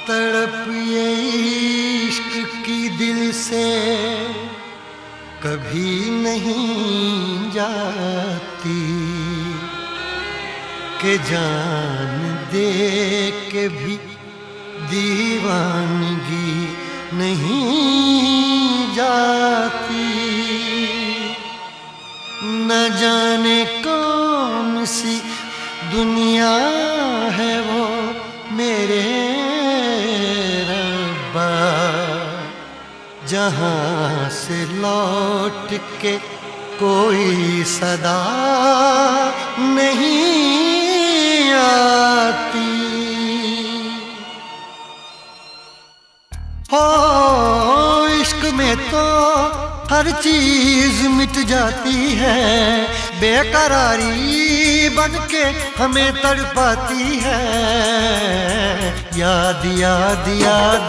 तड़प ये इश्क की दिल से कभी नहीं जाती कि जान दे के भी दीवानगी नहीं जाती। न जाने कौन सी दुनिया है वो मेरे रब्बा, जहाँ से लौट के कोई सदा नहीं आती। हो इश्क में तो हर चीज मिट जाती है, बेकरारी बन के हमें तड़पाती है। याद याद याद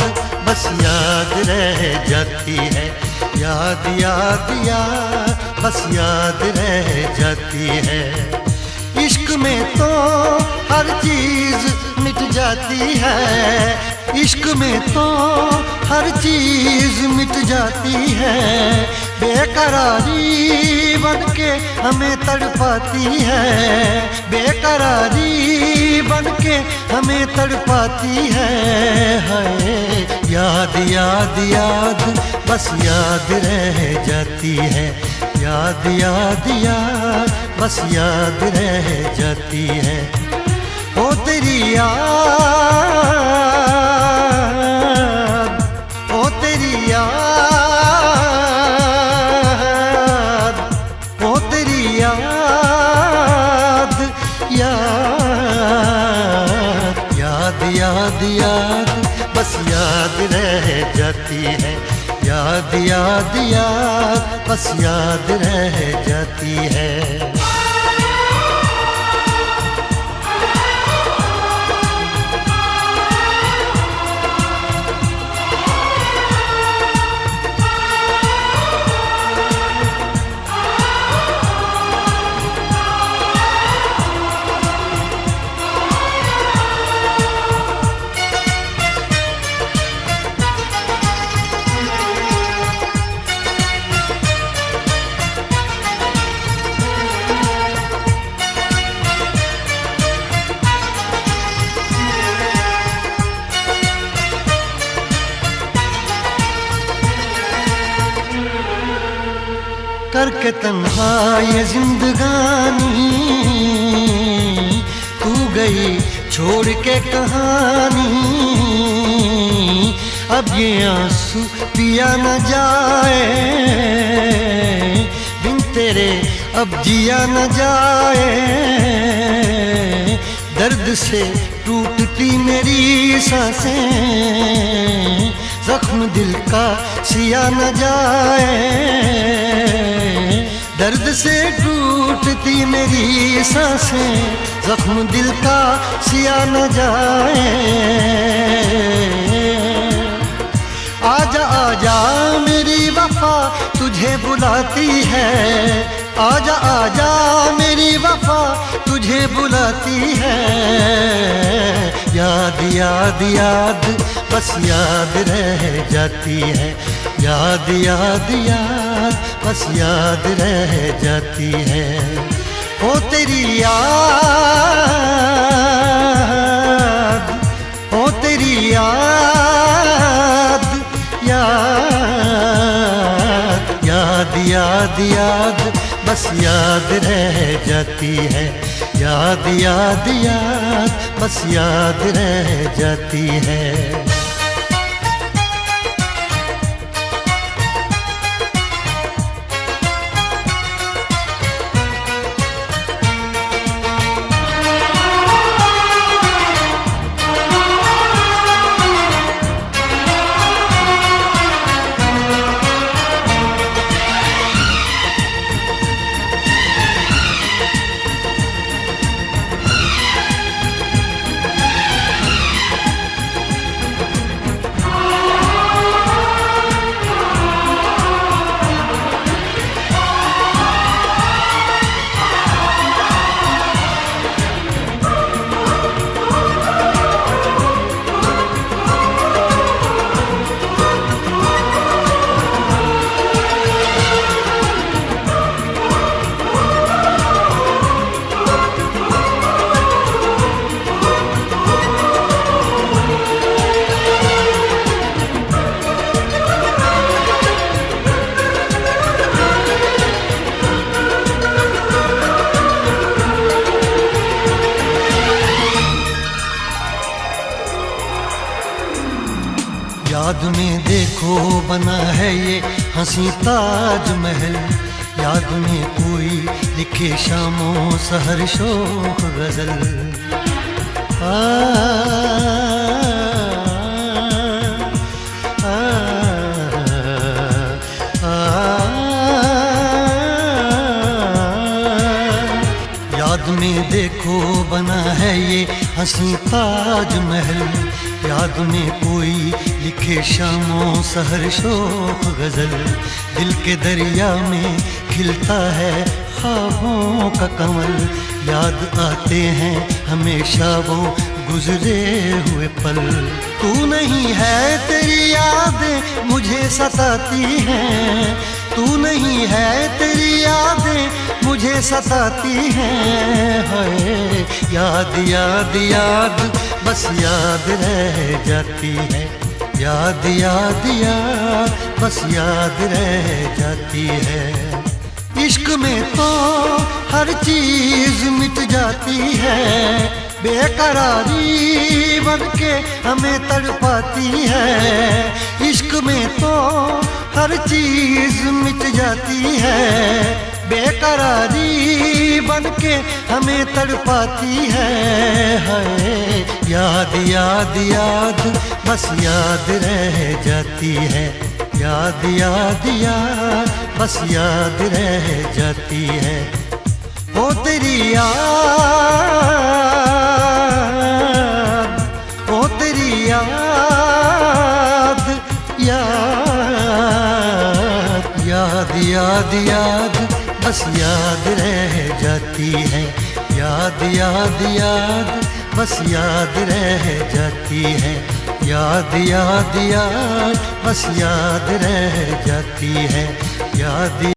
बस याद रह जाती है, याद याद याद बस याद रह जाती है। इश्क में तो हर चीज मिट जाती है, इश्क में तो हर चीज मिट जाती है, बेकरारी बन के हमें तड़पाती है, बेकरारी बन के हमें तड़पाती है। हाय याद याद याद बस याद रह जाती है, याद याद याद बस याद रह जाती है। ओ तेरी याद, ओ तेरी याद, ओ तेरी याद, याद याद याद याद बस याद रह जाती है, याद याद याद बस याद रह जाती है। करके तन्हा ये जिंदगानी तू गई छोड़ के कहानी, अब ये आंसू पिया न जाए बिन तेरे, अब जिया न जाए। दर्द से टूटती मेरी सांसें, जख्म दिल का सिया न जाए। दर्द से टूटती मेरी सांसें, जख्म दिल का सिया न जाए। आजा आजा मेरी वफा तुझे बुलाती है, आजा आजा मेरी वफा तुझे बुलाती है। याद याद याद बस याद रह जाती है, याद याद याद बस याद रह जाती है। ओ तेरी याद, ओ तेरी याद, याद याद याद याद बस याद रह जाती है, याद याद याद बस याद रह जाती है। याद में देखो बना है ये हंसी ताजमहल, याद में कोई लिखे शामों सहर शोख गजल। याद में देखो बना है ये हंसी ताजमहल, याद में कोई लिखे शामों सहर शोख गजल। दिल के दरिया में खिलता है ख्वाबों का कमल, याद आते हैं हमेशा वो गुजरे हुए पल। तू नहीं है तेरी यादें मुझे सताती हैं, तू नहीं है तेरी यादें मुझे सताती हैं। हाय याद याद याद बस याद रह जाती है, याद याद याद बस याद रह जाती है। इश्क में तो हर चीज मिट जाती है, बेकरारी बनके हमें तड़पाती है। इश्क में तो हर चीज मिट जाती है, बेकरारी बनके हमें तड़पाती है। हाय याद याद याद बस याद रह जाती है, याद याद याद बस याद रह जाती है। ओ तेरी याद, ओ तेरी याद, याद याद याद याद बस याद रह जाती है, याद याद याद बस याद रह जाती है। याद याद याद बस याद रह जाती है, याद।